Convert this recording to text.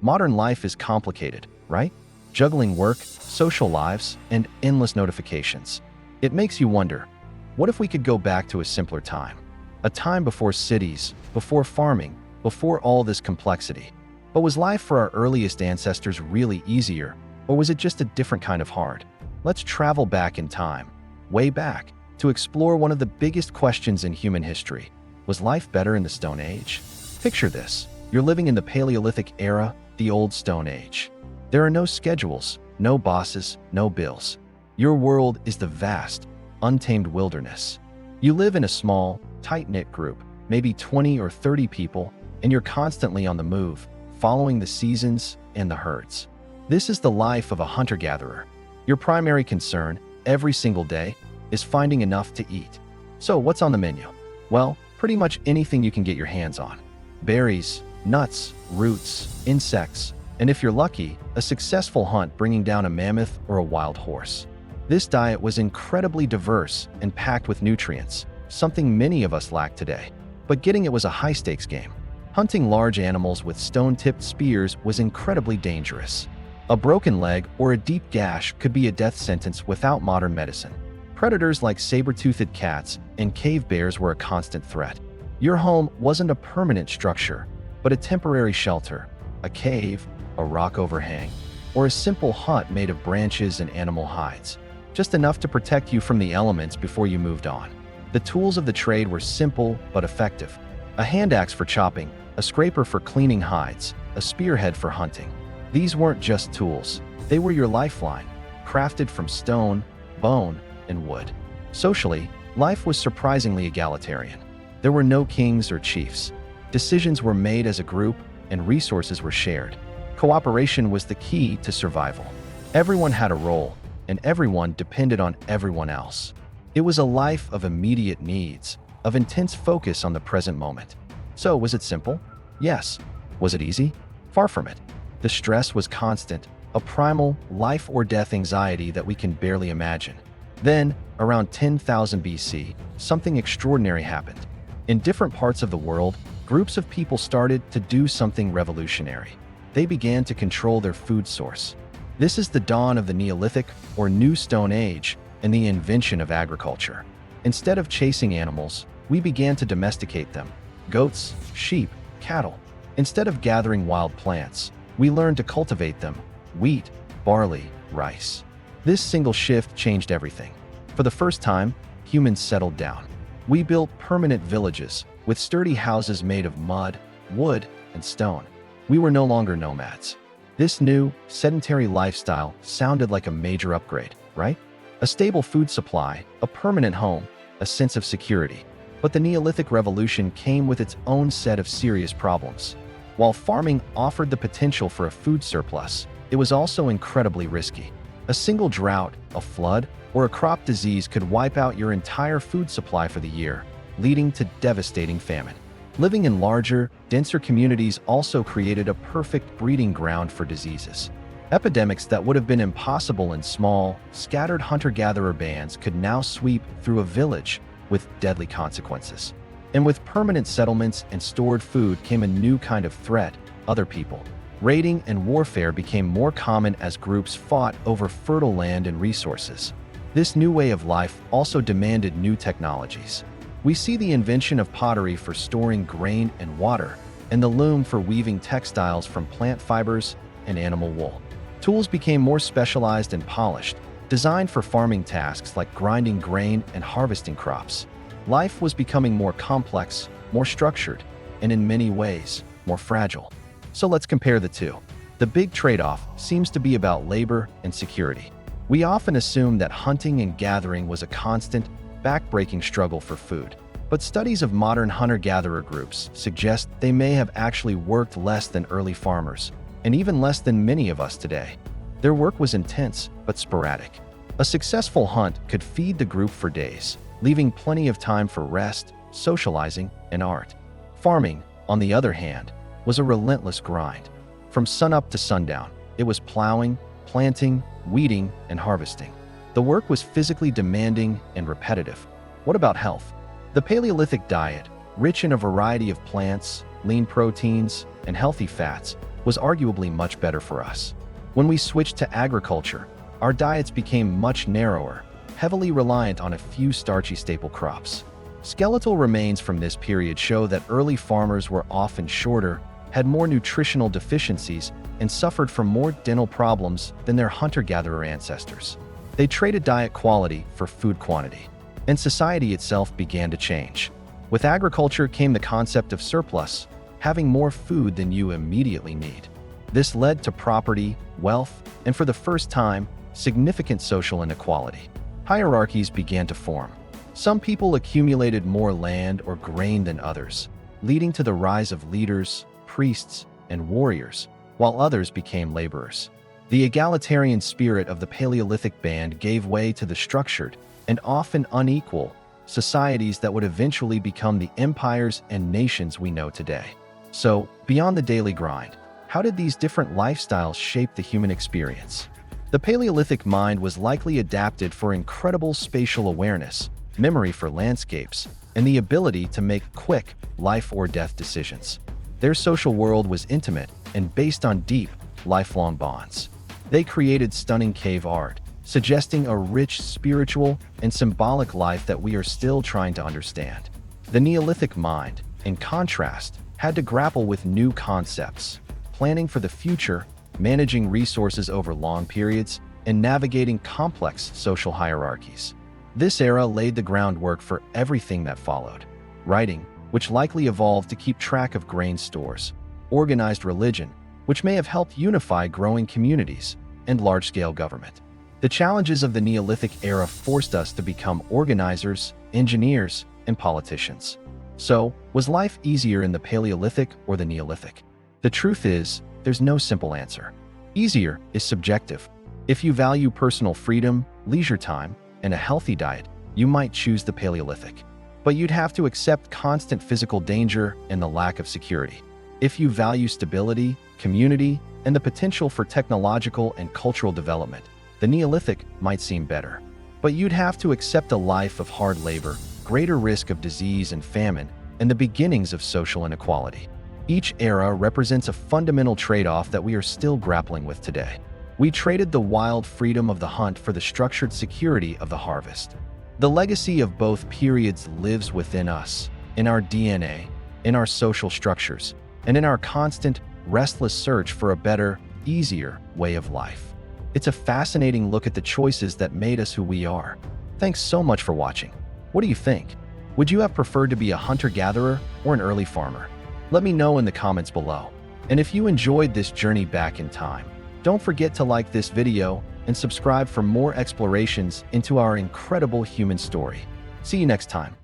Modern life is complicated, right? Juggling work, social lives, and endless notifications. It makes you wonder, what if we could go back to a simpler time? A time before cities, before farming, before all this complexity. But was life for our earliest ancestors really easier, or was it just a different kind of hard? Let's travel back in time, way back, to explore one of the biggest questions in human history. Was life better in the Stone Age? Picture this. You're living in the Paleolithic era, the Old Stone Age. There are no schedules, no bosses, no bills. Your world is the vast, untamed wilderness. You live in a small, tight-knit group, maybe 20 or 30 people, and you're constantly on the move, following the seasons and the herds. This is the life of a hunter-gatherer. Your primary concern, every single day, is finding enough to eat. So what's on the menu? Well, pretty much anything you can get your hands on. Berries, nuts, roots, insects, and if you're lucky, a successful hunt bringing down a mammoth or a wild horse. This diet was incredibly diverse and packed with nutrients, something many of us lack today. But getting it was a high-stakes game. Hunting large animals with stone-tipped spears was incredibly dangerous. A broken leg or a deep gash could be a death sentence without modern medicine. Predators like saber-toothed cats and cave bears were a constant threat. Your home wasn't a permanent structure, but a temporary shelter, a cave, a rock overhang, or a simple hut made of branches and animal hides, just enough to protect you from the elements before you moved on. The tools of the trade were simple but effective. A hand axe for chopping, a scraper for cleaning hides, a spearhead for hunting. These weren't just tools, they were your lifeline, crafted from stone, bone, and wood. Socially, life was surprisingly egalitarian. There were no kings or chiefs. Decisions were made as a group, and resources were shared. Cooperation was the key to survival. Everyone had a role, and everyone depended on everyone else. It was a life of immediate needs, of intense focus on the present moment. So, was it simple? Yes. Was it easy? Far from it. The stress was constant, a primal, life-or-death anxiety that we can barely imagine. Then, around 10,000 BC, something extraordinary happened. In different parts of the world, groups of people started to do something revolutionary. They began to control their food source. This is the dawn of the Neolithic, or New Stone Age, and the invention of agriculture. Instead of chasing animals, we began to domesticate them. Goats, sheep, cattle. Instead of gathering wild plants, we learned to cultivate them. Wheat, barley, rice. This single shift changed everything. For the first time, humans settled down. We built permanent villages with sturdy houses made of mud, wood, and stone. We were no longer nomads. This new, sedentary lifestyle sounded like a major upgrade, right? A stable food supply, a permanent home, a sense of security. But the Neolithic Revolution came with its own set of serious problems. While farming offered the potential for a food surplus, it was also incredibly risky. A single drought, a flood, or a crop disease could wipe out your entire food supply for the year, leading to devastating famine. Living in larger, denser communities also created a perfect breeding ground for diseases. Epidemics that would have been impossible in small, scattered hunter-gatherer bands could now sweep through a village with deadly consequences. And with permanent settlements and stored food came a new kind of threat: other people. Raiding and warfare became more common as groups fought over fertile land and resources. This new way of life also demanded new technologies. We see the invention of pottery for storing grain and water, and the loom for weaving textiles from plant fibers and animal wool. Tools became more specialized and polished, designed for farming tasks like grinding grain and harvesting crops. Life was becoming more complex, more structured, and in many ways, more fragile. So let's compare the two. The big trade-off seems to be about labor and security. We often assume that hunting and gathering was a constant, back-breaking struggle for food. But studies of modern hunter-gatherer groups suggest they may have actually worked less than early farmers, and even less than many of us today. Their work was intense, but sporadic. A successful hunt could feed the group for days, leaving plenty of time for rest, socializing, and art. Farming, on the other hand, was a relentless grind. From sunup to sundown, it was plowing, planting, weeding, and harvesting. The work was physically demanding and repetitive. What about health? The Paleolithic diet, rich in a variety of plants, lean proteins, and healthy fats, was arguably much better for us. When we switched to agriculture, our diets became much narrower, heavily reliant on a few starchy staple crops. Skeletal remains from this period show that early farmers were often shorter, had more nutritional deficiencies, and suffered from more dental problems than their hunter-gatherer ancestors. They traded diet quality for food quantity, and society itself began to change. With agriculture came the concept of surplus, having more food than you immediately need. This led to property, wealth, and for the first time, significant social inequality. Hierarchies began to form. Some people accumulated more land or grain than others, leading to the rise of leaders, priests, and warriors, while others became laborers. The egalitarian spirit of the Paleolithic band gave way to the structured and often unequal societies that would eventually become the empires and nations we know today. So, beyond the daily grind, how did these different lifestyles shape the human experience? The Paleolithic mind was likely adapted for incredible spatial awareness, memory for landscapes, and the ability to make quick life-or-death decisions. Their social world was intimate and based on deep, lifelong bonds. They created stunning cave art, suggesting a rich spiritual and symbolic life that we are still trying to understand. The Neolithic mind, in contrast, had to grapple with new concepts, planning for the future, managing resources over long periods, and navigating complex social hierarchies. This era laid the groundwork for everything that followed. Writing, which likely evolved to keep track of grain stores, organized religion, which may have helped unify growing communities, and large-scale government. The challenges of the Neolithic era forced us to become organizers, engineers, and politicians. So, was life easier in the Paleolithic or the Neolithic? The truth is, there's no simple answer. Easier is subjective. If you value personal freedom, leisure time, and a healthy diet, you might choose the Paleolithic. But you'd have to accept constant physical danger and the lack of security. If you value stability, community, and the potential for technological and cultural development, the Neolithic might seem better. But you'd have to accept a life of hard labor, greater risk of disease and famine, and the beginnings of social inequality. Each era represents a fundamental trade-off that we are still grappling with today. We traded the wild freedom of the hunt for the structured security of the harvest. The legacy of both periods lives within us, in our DNA, in our social structures, and in our constant, restless search for a better, easier way of life. It's a fascinating look at the choices that made us who we are. Thanks so much for watching. What do you think? Would you have preferred to be a hunter-gatherer or an early farmer? Let me know in the comments below. And if you enjoyed this journey back in time, don't forget to like this video and subscribe for more explorations into our incredible human story. See you next time.